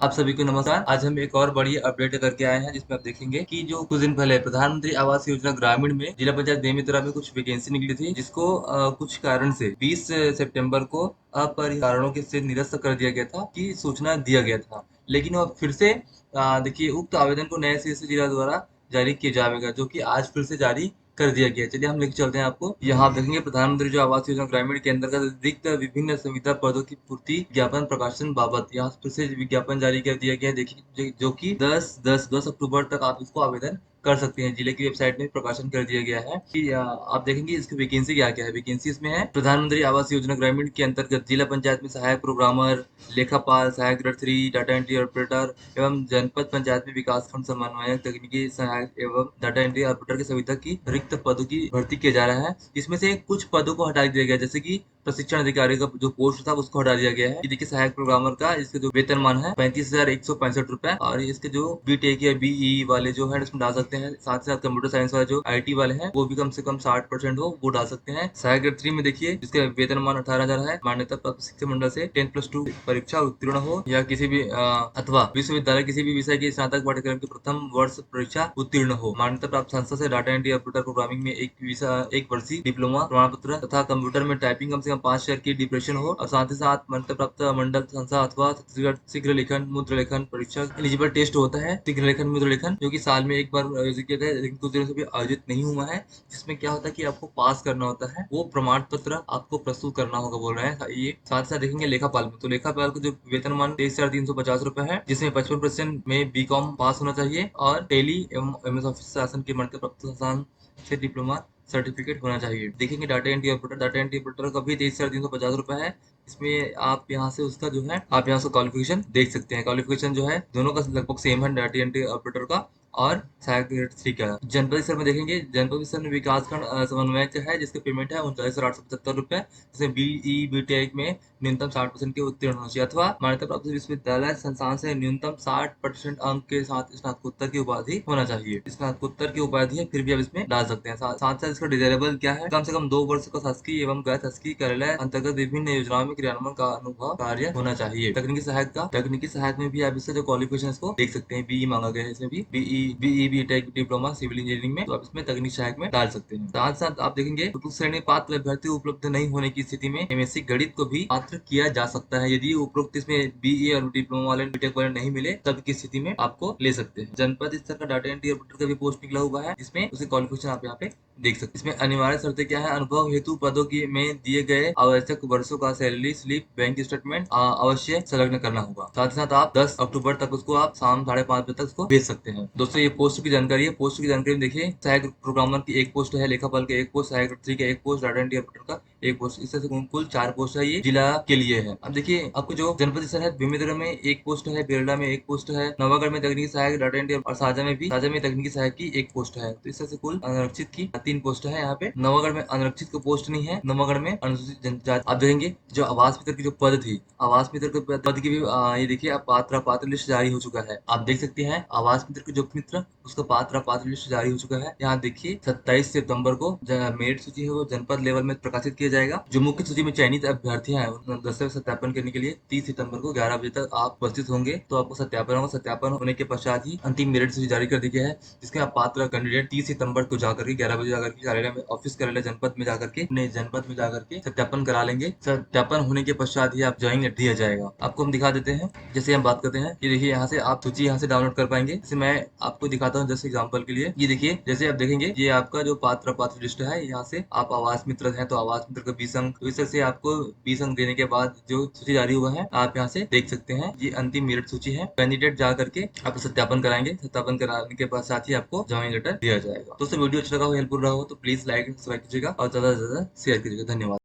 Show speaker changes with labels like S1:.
S1: आप सभी को नमस्कार। आज हम एक और बड़ी अपडेट करके आए हैं जिसमें आप देखेंगे कि जो कुछ दिन पहले प्रधानमंत्री आवास योजना ग्रामीण में जिला पंचायत बेमेतरा में कुछ वैकेंसी निकली थी, जिसको कुछ कारण से 20 सितंबर को अपरिहार्य कारणों के से निरस्त कर दिया गया था कि सूचना दिया गया था। लेकिन अब फिर से देखिए उक्त आवेदन को नए सिरे से जिला द्वारा जारी किया जाएगा, जो कि आज फिर से जारी कर दिया गया है। चलिए हम लेके चलते हैं आपको। यहाँ आप देखेंगे प्रधानमंत्री जो आवास योजना ग्रामीण के अंतर्गत रिक्त विभिन्न संविदा पदों की पूर्ति ज्ञापन प्रकाशन बाबत यहाँ फिर से विज्ञापन जारी कर दिया गया है। देखिए जो कि 10 अक्टूबर तक आप इसको आवेदन कर सकते हैं। जिले की वेबसाइट में प्रकाशन कर दिया गया है कि आप देखेंगे इसकी वैकेंसी क्या क्या है। वैकेंसी इसमें है प्रधानमंत्री आवास योजना ग्रामीण के अंतर्गत जिला पंचायत में सहायक प्रोग्रामर, लेखापाल, सहायक ग्रेड 3, डाटा एंट्री ऑपरेटर एवं जनपद पंचायत में विकास खंड समन्वयक, तकनीकी सहायक एवं डाटा एंट्री ऑपरेटर की सविता की रिक्त पदों की भर्ती किया जा रहा है। इसमें से कुछ पदों को हटा दिया गया, जैसे कि प्रशिक्षण अधिकारी का जो पोस्ट था उसको हटा दिया गया है। ये देखिए सहायक प्रोग्रामर का इसके जो वेतनमान है 35,165 रुपए, और इसके जो बीटेक या बीई वाले जो है इसमें डाल सकते हैं। साथ ही साथ कंप्यूटर साइंस वाले जो आईटी वाले हैं वो भी कम से कम 60% हो वो डाल सकते हैं। सहायक ग्रेड 3 में देखिए जिसका वेतनमान 18,000 है, मान्यता प्राप्त शिक्षा मंडल से 10+2 परीक्षा उत्तीर्ण हो या किसी भी अथवा विश्वविद्यालय किसी भी विषय के स्नातक पाठ्यक्रम के प्रथम वर्ष परीक्षा उत्तीर्ण हो, मान्यता प्राप्त संस्था से डाटा एंट्री ऑपरेटर प्रोग्रामिंग में एक वर्षीय डिप्लोमा प्रमाण पत्र तथा कंप्यूटर में टाइपिंग कम से कम 5 शेयर की डिप्रेशन हो, और साथ ही साथ मान्यता प्राप्त मंडल संस्था अथवा छत्तीसगढ़ शीघ्र लेखन मुद्र लेखन परीक्षा एलिजिबल टेस्ट होता है शीघ्र लेखन मुद्र लेखन, जो कि साल में एक बार आयोजित किया जाता है, लेकिन कुछ दिनों से भी आयोजित नहीं हुआ है। जिसमें क्या होता है कि आपको पास करना होता है, वो प्रमाण पत्र आपको प्रस्तुत करना होगा बोल रहे हैं ये। साथ ही साथ देखेंगे लेखापाल में, तो लेखापाल का जो वेतनमान 23,350 रुपए है, जिसमें 55% में बीकॉम पास होना चाहिए और टेली एवं एमएस ऑफिस शासन की मान्यता प्राप्त संस्थान से डिप्लोमा सर्टिफिकेट होना चाहिए। देखेंगे डाटा एंट्री ऑपरेटर का भी 23,350 रुपए है। इसमें आप यहाँ से उसका जो है आप यहाँ से क्वालिफिकेशन देख सकते हैं। क्वालिफिकेशन जो है दोनों का लगभग सेम है, डाटा एंट्री ऑपरेटर का और सहायक ग्रेड 3 का। जनपद स्तर में देखेंगे, जनपद स्तर में विकास खंड समन्वयक है, जिसका पेमेंट है 39,875 रुपए, जिसमें बीई बीटेक में न्यूनतम 60% के उत्तीर्ण होना चाहिए अथवा मान्यता प्राप्त विश्वविद्यालय संस्थान से न्यूनतम 60% अंक के साथ स्नातकोत्तर की उपाधि होना चाहिए। स्नातकोत्तर की उपाधि है फिर भी आप इसमें डाल सकते हैं। साथ साथ इसका डिजायरेबल क्या है, कम से कम 2 वर्ष का शासकीय एवं गैर शासकीय कार्यालय अंतर्गत विभिन्न योजनाओं में क्रियान्वयन का अनुभव कार्य होना चाहिए। तकनीकी सहायक में भी आप इसका जो क्वालिफिकेशन इसको देख सकते हैं। बीई मांगा गया है, इसमें भी BE BTech diploma civil engineering में, तो आप इसमें तकनीकी सहायक में डाल सकते हैं। साथ साथ आप देखेंगे चतुर्थ श्रेणी पात्र अभ्यर्थी उपलब्ध नहीं होने की स्थिति में एमएससी गणित को भी पात्र किया जा सकता है। यदि उपरोक्त इसमें बीई और डिप्लोमा वाले बीटेक वाले नहीं मिले तब की स्थिति में आपको ले सकते हैं। जनपद स्तर का डाटा एंट्री ऑपरेटर का भी पोस्ट निकला हुआ है, जिसमें उसके क्वालिफिकेशन आप यहाँ पे देख सकते हैं। इसमें अनिवार्य शर्तें क्या है, अनुभव हेतु पदों की में दिए गए आवश्यक वर्षों का सैलरी स्लिप बैंक स्टेटमेंट अवश्य संलग्न करना होगा। साथ ही साथ आप 10 अक्टूबर तक उसको आप शाम 5:30 बजे तक उसको भेज सकते हैं। दोस्तों ये पोस्ट की जानकारी है। पोस्ट की जानकारी में देखिए सहायक प्रोग्रामर की एक पोस्ट है, लेखापाल के एक पोस्ट, सहायक 3 का एक पोस्ट, डाटा एंट्री ऑपरेटर का एक पोस्ट, इस तरह से कुल 4 पोस्ट है। ये जिला के लिए है। अब देखिए आपको जो जनपद स्तर है बेमेतरा में एक पोस्ट है, बेरला में एक पोस्ट है, नवागढ़ में तकनीकी सहायक डाटा एंट्री और साजा में तकनीकी सहायक की एक पोस्ट है। तो इस तरह से कुल अनारक्षित की 3 पोस्ट है। यहाँ पे नवागढ़ में अनारक्षित को पोस्ट नहीं है, नवागढ़ में अनुसूचित जनजाति। आप देखेंगे जो आवास मित्र की जो पद थी, आवास मित्र के पद की भी ये देखिए अब पात्र लिस्ट जारी हो चुका है। आप देख सकते हैं आवास मित्र के जो मित्र उसका पात्र लिस्ट जारी हो चुका है। यहाँ देखिए 27 सितंबर को मेरिट सूची है वो जनपद लेवल में प्रकाशित किया जाएगा। जो मुख्य सूची में चयनित अभ्यर्थी हैं दस्तावेज सत्यापन करने के लिए 30 सितंबर को 11 बजे तक आप उपस्थित होंगे, तो आपको सत्यापन होगा। सत्यापन होने के पश्चात ही अंतिम मेरिट सूची जारी कर दी गई है, जिसके आप पात्र कैंडिडेट 30 सितंबर को जाकर के 11 बजे जाकर के कार्यालय में कार्यालय जनपद में जाकर के अपने जनपद में जाकर के सत्यापन करा लेंगे। सत्यापन होने के पश्चात ही आप ज्वाइनिंग लेटर दिया जाएगा। आपको हम दिखा देते हैं। जैसे हम बात करते हैं कि देखिए यहाँ से आप सूची यहाँ से डाउनलोड कर पाएंगे। जैसे मैं आपको दिखाता हूँ जैसे एग्जांपल के लिए, ये देखिए जैसे आप देखेंगे ये आपका जो पात्र लिस्ट है। यहाँ से आप आवास मित्र हैं तो आवास मित्र का 20 अंक, तो इस तरह से आपको 20 अंक देने के बाद जो सूची जारी हुआ है आप यहाँ से देख सकते हैं। ये अंतिम मेरिट सूची है। कैंडिडेट जा करके आप सत्यापन कराएंगे। सत्यापन कराने के बाद साथ ही आपको ज्वाइनिंग लेटर दिया जाएगा। दोस्तों वीडियो अच्छा लगा हो, हेल्पफुल रहा हो तो प्लीज लाइक सब्सक्राइब कीजिएगा और ज्यादा से ज्यादा शेयर कीजिएगा। धन्यवाद।